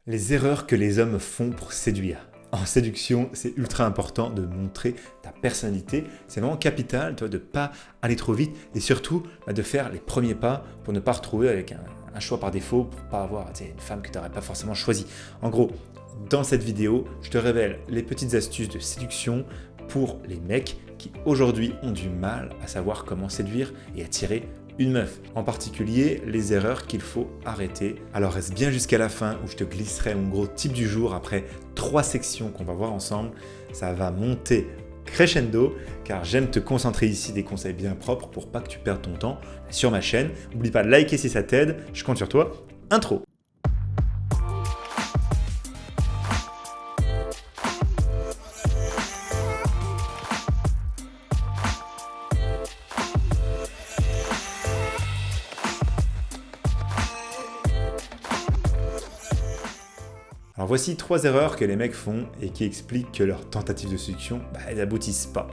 Les erreurs que les hommes font pour séduire. En séduction, c'est ultra important de montrer ta personnalité. C'est vraiment capital, toi, de ne pas aller trop vite et surtout de faire les premiers pas pour ne pas retrouver avec un choix par défaut, pour ne pas avoir une femme que tu n'aurais pas forcément choisie. En gros, dans cette vidéo, je te révèle les petites astuces de séduction pour les mecs qui aujourd'hui ont du mal à savoir comment séduire et attirer une meuf. En particulier, les erreurs qu'il faut arrêter. Alors reste bien jusqu'à la fin où je te glisserai mon gros tip du jour après 3 sections qu'on va voir ensemble. Ça va monter crescendo car j'aime te concentrer ici des conseils bien propres pour pas que tu perdes ton temps sur ma chaîne. N'oublie pas de liker si ça t'aide, je compte sur toi. Intro. Alors voici 3 erreurs que les mecs font et qui expliquent que leurs tentatives de séduction, elles n'aboutissent pas.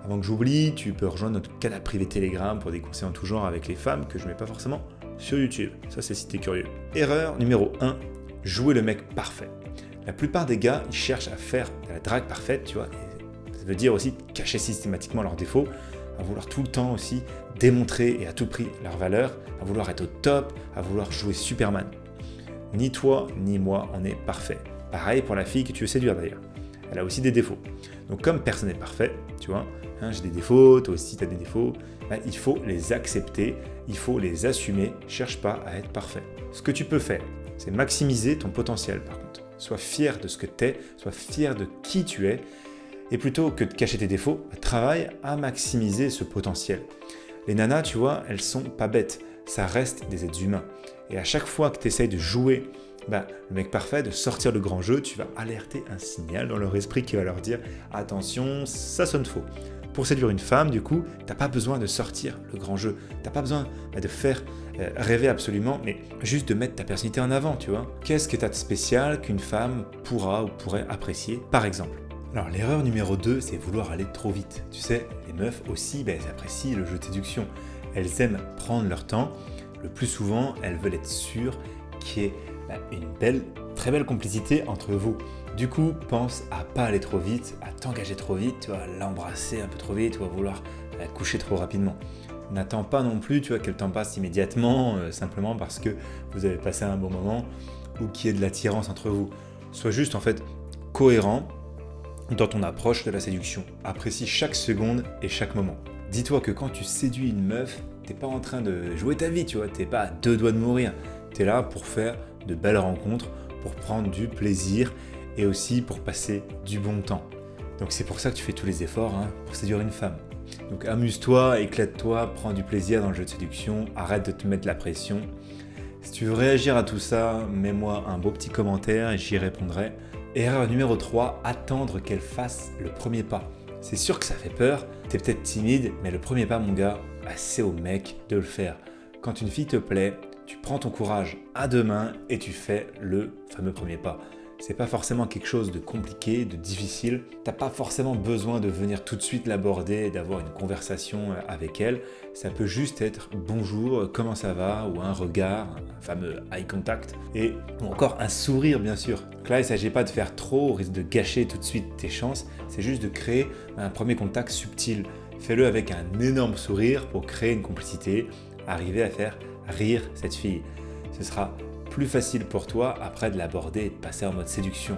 Avant que j'oublie, tu peux rejoindre notre canal privé Telegram pour des conseils en tout genre avec les femmes que je ne mets pas forcément sur YouTube. Ça c'est si t'es curieux. Erreur numéro 1, jouer le mec parfait. La plupart des gars, ils cherchent à faire de la drague parfaite, tu vois, et ça veut dire aussi cacher systématiquement leurs défauts, à vouloir tout le temps aussi démontrer et à tout prix leur valeur, à vouloir être au top, à vouloir jouer Superman. Ni toi, ni moi, on est parfait. Pareil pour la fille que tu veux séduire d'ailleurs. Elle a aussi des défauts. Donc comme personne n'est parfait, tu vois, j'ai des défauts, toi aussi tu as des défauts, il faut les accepter, il faut les assumer, cherche pas à être parfait. Ce que tu peux faire, c'est maximiser ton potentiel par contre. Sois fier de ce que tu es, sois fier de qui tu es, et plutôt que de cacher tes défauts, travaille à maximiser ce potentiel. Les nanas, tu vois, elles sont pas bêtes, ça reste des êtres humains. Et à chaque fois que tu essayes de jouer le mec parfait, de sortir le grand jeu, tu vas alerter un signal dans leur esprit qui va leur dire « Attention, ça sonne faux ». Pour séduire une femme, du coup, tu n'as pas besoin de sortir le grand jeu. Tu n'as pas besoin de faire rêver absolument, mais juste de mettre ta personnalité en avant, tu vois. Qu'est-ce que tu as de spécial qu'une femme pourra ou pourrait apprécier, par exemple ? Alors l'erreur numéro 2, c'est vouloir aller trop vite. Tu sais, les meufs aussi, elles apprécient le jeu de séduction. Elles aiment prendre leur temps. Le plus souvent, elles veulent être sûres qu'il y ait une très belle complicité entre vous. Du coup, pense à pas aller trop vite, à t'engager trop vite, tu vas l'embrasser un peu trop vite, tu vas vouloir la coucher trop rapidement. N'attends pas non plus, tu vois, qu'elle t'en passe immédiatement, simplement parce que vous avez passé un bon moment ou qu'il y ait de l'attirance entre vous. Sois juste en fait cohérent dans ton approche de la séduction. Apprécie chaque seconde et chaque moment. Dis-toi que quand tu séduis une meuf, t'es pas en train de jouer ta vie, tu vois, t'es pas à 2 doigts de mourir. T'es là pour faire de belles rencontres, pour prendre du plaisir et aussi pour passer du bon temps. Donc c'est pour ça que tu fais tous les efforts pour séduire une femme. Donc amuse-toi, éclate-toi, prends du plaisir dans le jeu de séduction, arrête de te mettre la pression. Si tu veux réagir à tout ça, mets-moi un beau petit commentaire et j'y répondrai. Erreur numéro 3, attendre qu'elle fasse le premier pas. C'est sûr que ça fait peur, t'es peut-être timide, mais le premier pas mon gars, c'est au mec de le faire. Quand une fille te plaît, tu prends ton courage à 2 mains et tu fais le fameux premier pas. C'est pas forcément quelque chose de compliqué, de difficile. T'as pas forcément besoin de venir tout de suite l'aborder et d'avoir une conversation avec elle. Ça peut juste être bonjour, comment ça va, ou un regard, un fameux eye contact, ou encore un sourire bien sûr. Donc là, il ne s'agit pas de faire trop, au risque de gâcher tout de suite tes chances. C'est juste de créer un premier contact subtil. Fais-le avec un énorme sourire pour créer une complicité, arriver à faire rire cette fille. Ce sera plus facile pour toi après de l'aborder et de passer en mode séduction.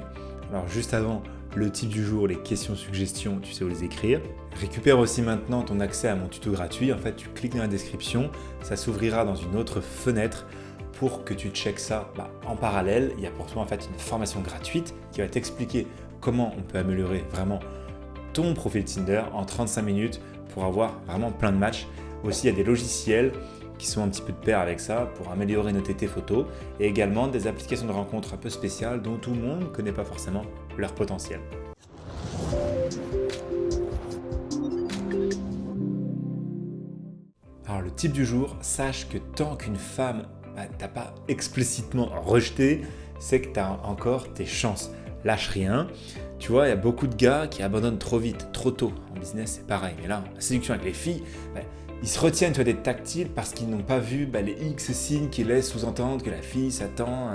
Alors juste avant, le tip du jour, les questions suggestions, tu sais où les écrire. Récupère aussi maintenant ton accès à mon tuto gratuit. En fait, tu cliques dans la description, ça s'ouvrira dans une autre fenêtre pour que tu checkes ça en parallèle. Il y a pour toi en fait une formation gratuite qui va t'expliquer comment on peut améliorer vraiment ton profil Tinder en 35 minutes pour avoir vraiment plein de matchs. Aussi, il y a des logiciels qui sont un petit peu de pair avec ça pour améliorer nos TT photos et également des applications de rencontres un peu spéciales dont tout le monde ne connaît pas forcément leur potentiel. Alors le tip du jour, sache que tant qu'une femme t'a pas explicitement rejeté, c'est que tu as encore tes chances. Lâche rien. Tu vois, il y a beaucoup de gars qui abandonnent trop vite, trop tôt. En business, c'est pareil. Mais là, la séduction avec les filles, Ils se retiennent, tu vois, d'être tactiles parce qu'ils n'ont pas vu les X signes qui laissent sous-entendre que la fille s'attend,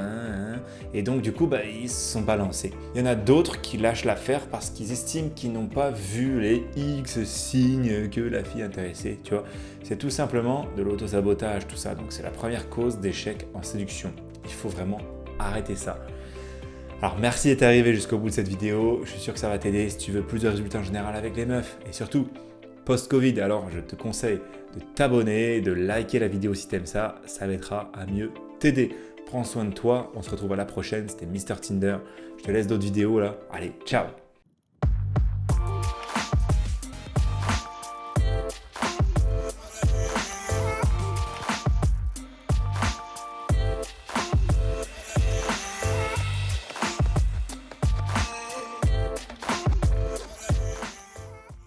et donc du coup, ils se sont balancés. Il y en a d'autres qui lâchent l'affaire parce qu'ils estiment qu'ils n'ont pas vu les X signes que la fille est intéressée, tu vois. C'est tout simplement de l'auto-sabotage, tout ça. Donc c'est la première cause d'échec en séduction. Il faut vraiment arrêter ça. Alors merci d'être arrivé jusqu'au bout de cette vidéo. Je suis sûr que ça va t'aider si tu veux plus de résultats en général avec les meufs. Et surtout, post-Covid, alors je te conseille de t'abonner, de liker la vidéo si t'aimes ça, ça m'aidera à mieux t'aider. Prends soin de toi, on se retrouve à la prochaine, c'était Mr Tinder. Je te laisse d'autres vidéos là. Allez, ciao!